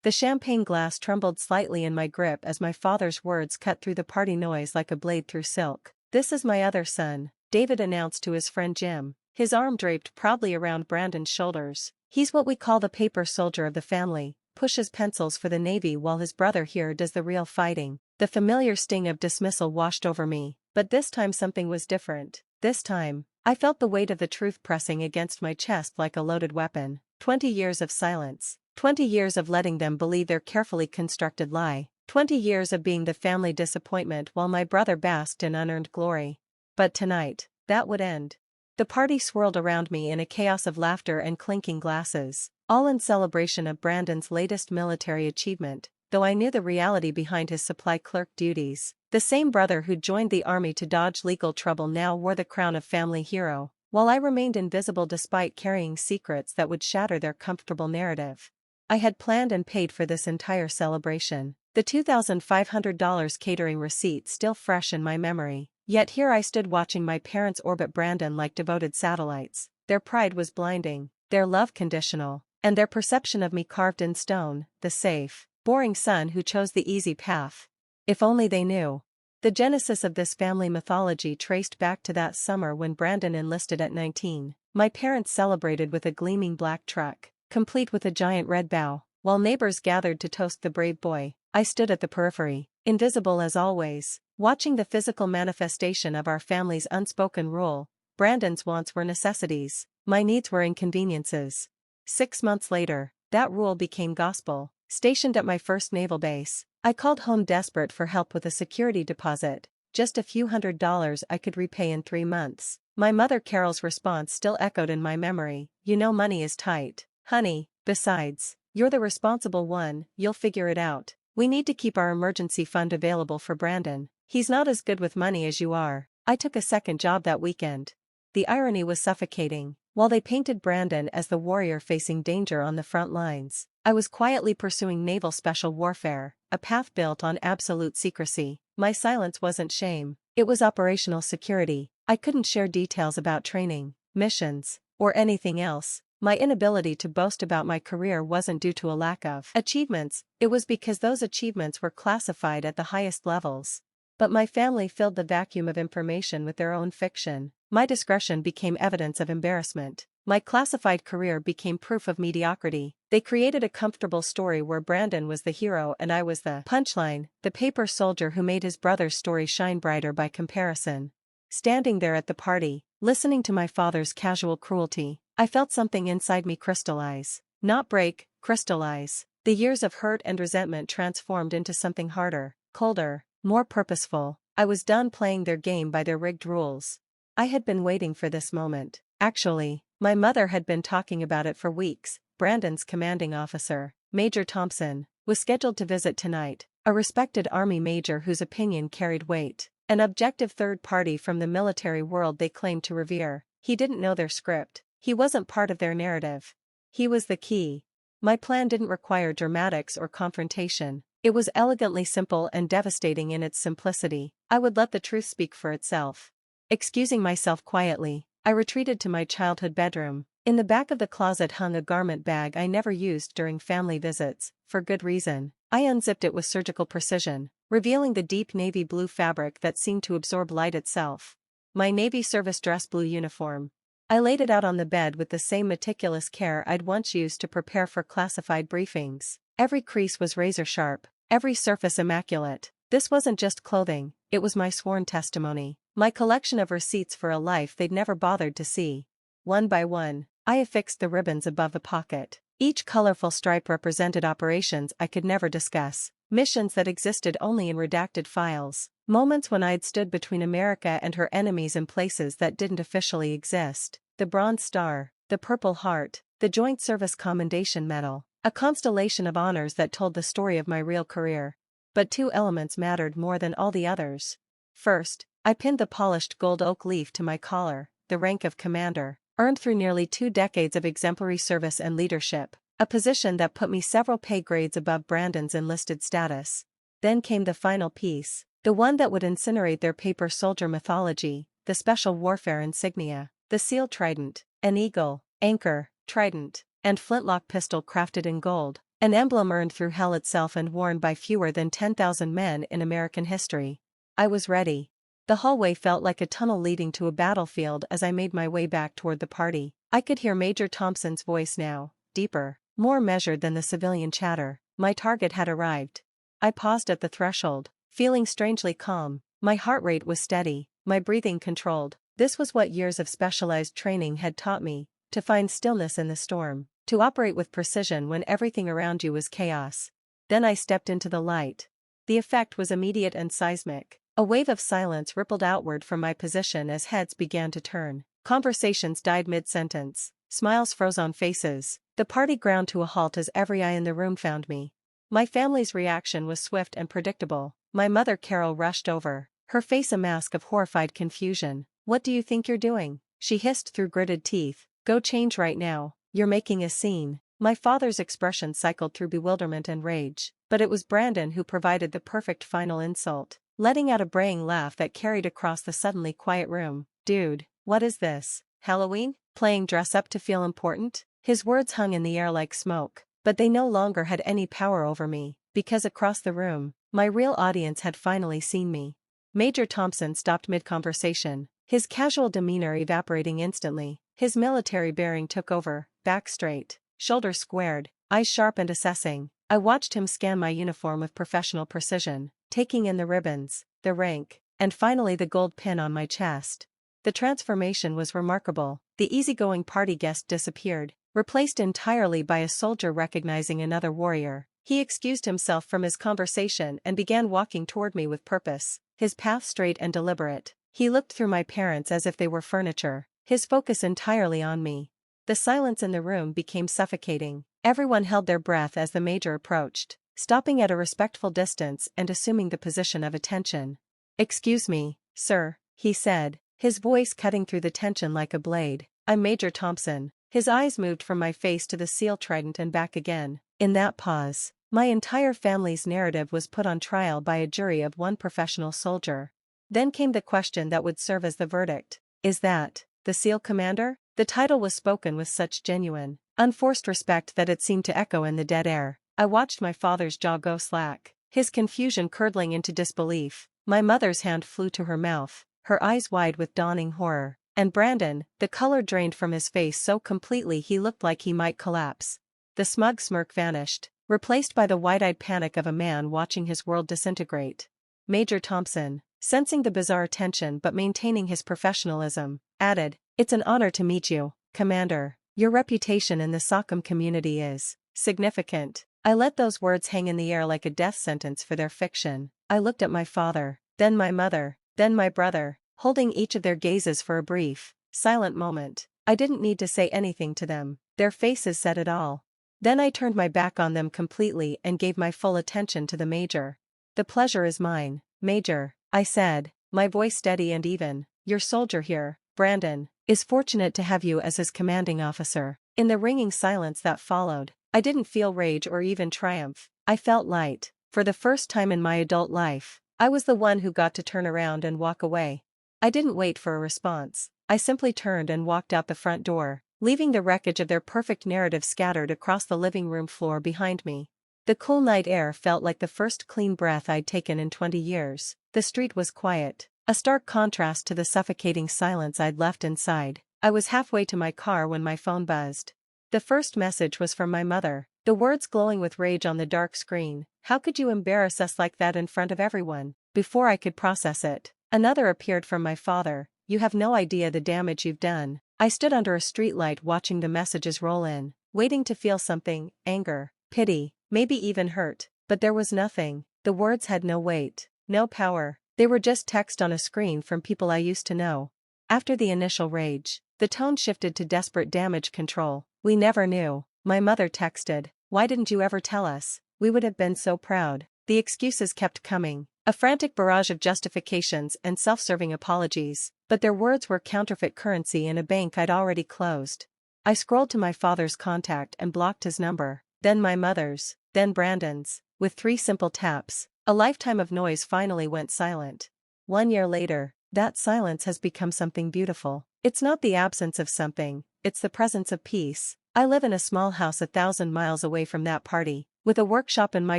The champagne glass trembled slightly in my grip as my father's words cut through the party noise like a blade through silk. "This is my other son," David announced to his friend Jim, his arm draped proudly around Brandon's shoulders. "He's what we call the paper soldier of the family, pushes pencils for the Navy while his brother here does the real fighting." The familiar sting of dismissal washed over me, but this time something was different. This time, I felt the weight of the truth pressing against my chest like a loaded weapon. 20 years of silence. 20 years of letting them believe their carefully constructed lie. 20 years of being the family disappointment while my brother basked in unearned glory. But tonight, that would end. The party swirled around me in a chaos of laughter and clinking glasses, all in celebration of Brandon's latest military achievement, though I knew the reality behind his supply clerk duties. The same brother who'd joined the army to dodge legal trouble now wore the crown of family hero, while I remained invisible despite carrying secrets that would shatter their comfortable narrative. I had planned and paid for this entire celebration. The $2,500 catering receipt still fresh in my memory. Yet here I stood watching my parents orbit Brandon like devoted satellites. Their pride was blinding, their love conditional, and their perception of me carved in stone, the safe, boring son who chose the easy path. If only they knew. The genesis of this family mythology traced back to that summer when Brandon enlisted at 19. My parents celebrated with a gleaming black truck, complete with a giant red bow, while neighbors gathered to toast the brave boy. I stood at the periphery, invisible as always, watching the physical manifestation of our family's unspoken rule. Brandon's wants were necessities, my needs were inconveniences. 6 months later, that rule became gospel. Stationed at my first naval base, I called home desperate for help with a security deposit, just a few $100s I could repay in 3 months. My mother Carol's response still echoed in my memory, "You know money is tight, honey, besides, you're the responsible one, you'll figure it out. We need to keep our emergency fund available for Brandon. He's not as good with money as you are." I took a second job that weekend. The irony was suffocating. While they painted Brandon as the warrior facing danger on the front lines, I was quietly pursuing naval special warfare, a path built on absolute secrecy. My silence wasn't shame, it was operational security. I couldn't share details about training, missions, or anything else. My inability to boast about my career wasn't due to a lack of achievements, it was because those achievements were classified at the highest levels. But my family filled the vacuum of information with their own fiction. My discretion became evidence of embarrassment. My classified career became proof of mediocrity. They created a comfortable story where Brandon was the hero and I was the punchline, the paper soldier who made his brother's story shine brighter by comparison. Standing there at the party, listening to my father's casual cruelty, I felt something inside me crystallize. Not break, crystallize. The years of hurt and resentment transformed into something harder, colder, more purposeful. I was done playing their game by their rigged rules. I had been waiting for this moment. Actually, my mother had been talking about it for weeks. Brandon's commanding officer, Major Thompson, was scheduled to visit tonight, a respected Army major whose opinion carried weight, an objective third party from the military world they claimed to revere. He didn't know their script. He wasn't part of their narrative. He was the key. My plan didn't require dramatics or confrontation. It was elegantly simple and devastating in its simplicity. I would let the truth speak for itself. Excusing myself quietly, I retreated to my childhood bedroom. In the back of the closet hung a garment bag I never used during family visits, for good reason. I unzipped it with surgical precision, revealing the deep navy blue fabric that seemed to absorb light itself. My Navy service dress blue uniform. I laid it out on the bed with the same meticulous care I'd once used to prepare for classified briefings. Every crease was razor sharp, every surface immaculate. This wasn't just clothing, it was my sworn testimony, my collection of receipts for a life they'd never bothered to see. One by one, I affixed the ribbons above the pocket. Each colorful stripe represented operations I could never discuss, missions that existed only in redacted files, moments when I'd stood between America and her enemies in places that didn't officially exist. The Bronze Star, the Purple Heart, the Joint Service Commendation Medal, a constellation of honors that told the story of my real career. But 2 elements mattered more than all the others. First, I pinned the polished gold oak leaf to my collar, the rank of commander, earned through nearly 2 decades of exemplary service and leadership, a position that put me several pay grades above Brandon's enlisted status. Then came the final piece, the one that would incinerate their paper soldier mythology, the special warfare insignia, the seal trident, an eagle, anchor, trident, and flintlock pistol crafted in gold. An emblem earned through hell itself and worn by fewer than 10,000 men in American history. I was ready. The hallway felt like a tunnel leading to a battlefield as I made my way back toward the party. I could hear Major Thompson's voice now, deeper, more measured than the civilian chatter. My target had arrived. I paused at the threshold, feeling strangely calm. My heart rate was steady, my breathing controlled. This was what years of specialized training had taught me, to find stillness in the storm, to operate with precision when everything around you was chaos. Then I stepped into the light. The effect was immediate and seismic. A wave of silence rippled outward from my position as heads began to turn. Conversations died mid-sentence. Smiles froze on faces. The party ground to a halt as every eye in the room found me. My family's reaction was swift and predictable. My mother Carol rushed over, her face a mask of horrified confusion. "What do you think you're doing?" she hissed through gritted teeth. "Go change right now, you're making a scene." My father's expression cycled through bewilderment and rage, but it was Brandon who provided the perfect final insult, letting out a braying laugh that carried across the suddenly quiet room. "Dude, what is this? Halloween? Playing dress up to feel important?" His words hung in the air like smoke, but they no longer had any power over me, because across the room, my real audience had finally seen me. Major Thompson stopped mid-conversation, his casual demeanor evaporating instantly. His military bearing took over, back straight, shoulders squared, eyes sharp and assessing. I watched him scan my uniform with professional precision, taking in the ribbons, the rank, and finally the gold pin on my chest. The transformation was remarkable. The easygoing party guest disappeared, replaced entirely by a soldier recognizing another warrior. He excused himself from his conversation and began walking toward me with purpose, his path straight and deliberate. He looked through my parents as if they were furniture, his focus entirely on me. The silence in the room became suffocating. Everyone held their breath as the major approached, stopping at a respectful distance and assuming the position of attention. "Excuse me, sir," he said, his voice cutting through the tension like a blade. "I'm Major Thompson." His eyes moved from my face to the seal trident and back again. In that pause, my entire family's narrative was put on trial by a jury of one professional soldier. Then came the question that would serve as the verdict. "Is that the SEAL commander?" The title was spoken with such genuine, unforced respect that it seemed to echo in the dead air. I watched my father's jaw go slack, his confusion curdling into disbelief. My mother's hand flew to her mouth, her eyes wide with dawning horror. And Brandon, the color drained from his face so completely he looked like he might collapse. The smug smirk vanished, replaced by the wide-eyed panic of a man watching his world disintegrate. Major Thompson, sensing the bizarre tension but maintaining his professionalism, added, "It's an honor to meet you, Commander. Your reputation in the Sockham community is significant." I let those words hang in the air like a death sentence for their fiction. I looked at my father, then my mother, then my brother, holding each of their gazes for a brief, silent moment. I didn't need to say anything to them, their faces said it all. Then I turned my back on them completely and gave my full attention to the Major. "The pleasure is mine, Major," I said, my voice steady and even. "Your soldier here, Brandon, is fortunate to have you as his commanding officer." In the ringing silence that followed, I didn't feel rage or even triumph. I felt light. For the first time in my adult life, I was the one who got to turn around and walk away. I didn't wait for a response. I simply turned and walked out the front door, leaving the wreckage of their perfect narrative scattered across the living room floor behind me. The cool night air felt like the first clean breath I'd taken in 20 years. The street was quiet, a stark contrast to the suffocating silence I'd left inside. I was halfway to my car when my phone buzzed. The first message was from my mother, the words glowing with rage on the dark screen. "How could you embarrass us like that in front of everyone?" Before I could process it, another appeared from my father. "You have no idea the damage you've done." I stood under a streetlight watching the messages roll in, waiting to feel something, anger, pity, maybe even hurt, but there was nothing. The words had no weight, no power, they were just text on a screen from people I used to know. After the initial rage, the tone shifted to desperate damage control. "We never knew," my mother texted. "Why didn't you ever tell us? We would have been so proud." The excuses kept coming, a frantic barrage of justifications and self-serving apologies, but their words were counterfeit currency in a bank I'd already closed. I scrolled to my father's contact and blocked his number, then my mother's, then Brandon's. With 3 simple taps, a lifetime of noise finally went silent. 1 year later, that silence has become something beautiful. It's not the absence of something, it's the presence of peace. I live in a small house 1,000 miles away from that party, With a workshop in my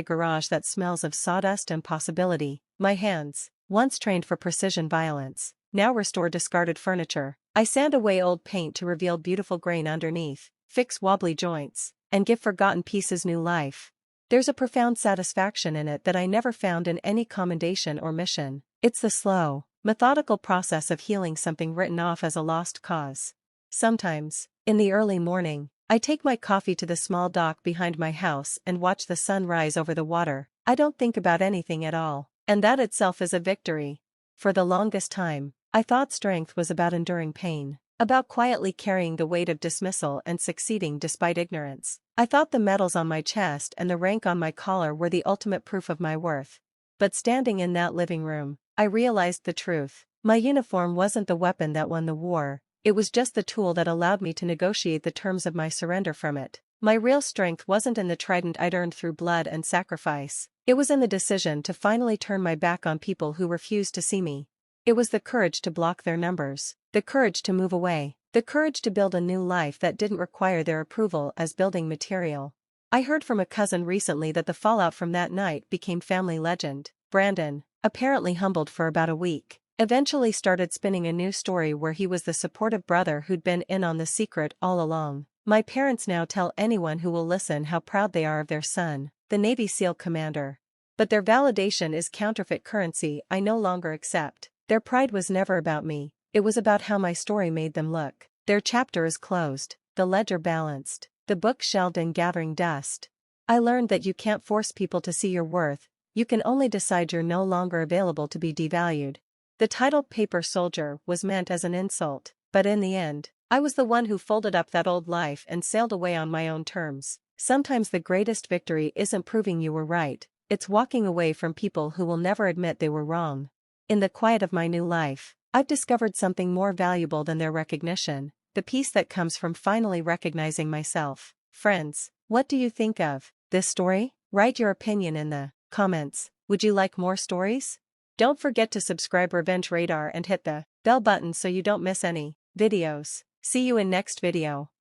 garage that smells of sawdust and possibility, my hands, once trained for precision violence, now restore discarded furniture. I sand away old paint to reveal beautiful grain underneath, fix wobbly joints, and give forgotten pieces new life. There's a profound satisfaction in it that I never found in any commendation or mission. It's the slow, methodical process of healing something written off as a lost cause. Sometimes, in the early morning, I take my coffee to the small dock behind my house and watch the sun rise over the water. I don't think about anything at all, and that itself is a victory. For the longest time, I thought strength was about enduring pain, about quietly carrying the weight of dismissal and succeeding despite ignorance. I thought the medals on my chest and the rank on my collar were the ultimate proof of my worth. But standing in that living room, I realized the truth. My uniform wasn't the weapon that won the war, it was just the tool that allowed me to negotiate the terms of my surrender from it. My real strength wasn't in the trident I'd earned through blood and sacrifice, it was in the decision to finally turn my back on people who refused to see me. It was the courage to block their numbers, the courage to move away, the courage to build a new life that didn't require their approval as building material. I heard from a cousin recently that the fallout from that night became family legend. Brandon, apparently humbled for about a week, eventually started spinning a new story where he was the supportive brother who'd been in on the secret all along. My parents now tell anyone who will listen how proud they are of their son, the Navy SEAL commander. But their validation is counterfeit currency I no longer accept. Their pride was never about me, it was about how my story made them look. Their chapter is closed, the ledger balanced, the book shelved and gathering dust. I learned that you can't force people to see your worth, you can only decide you're no longer available to be devalued. The title Paper Soldier was meant as an insult, but in the end, I was the one who folded up that old life and sailed away on my own terms. Sometimes the greatest victory isn't proving you were right, it's walking away from people who will never admit they were wrong. In the quiet of my new life, I've discovered something more valuable than their recognition, the peace that comes from finally recognizing myself. Friends, what do you think of this story? Write your opinion in the comments. Would you like more stories? Don't forget to subscribe Revenge Radar and hit the bell button so you don't miss any videos. See you in next video.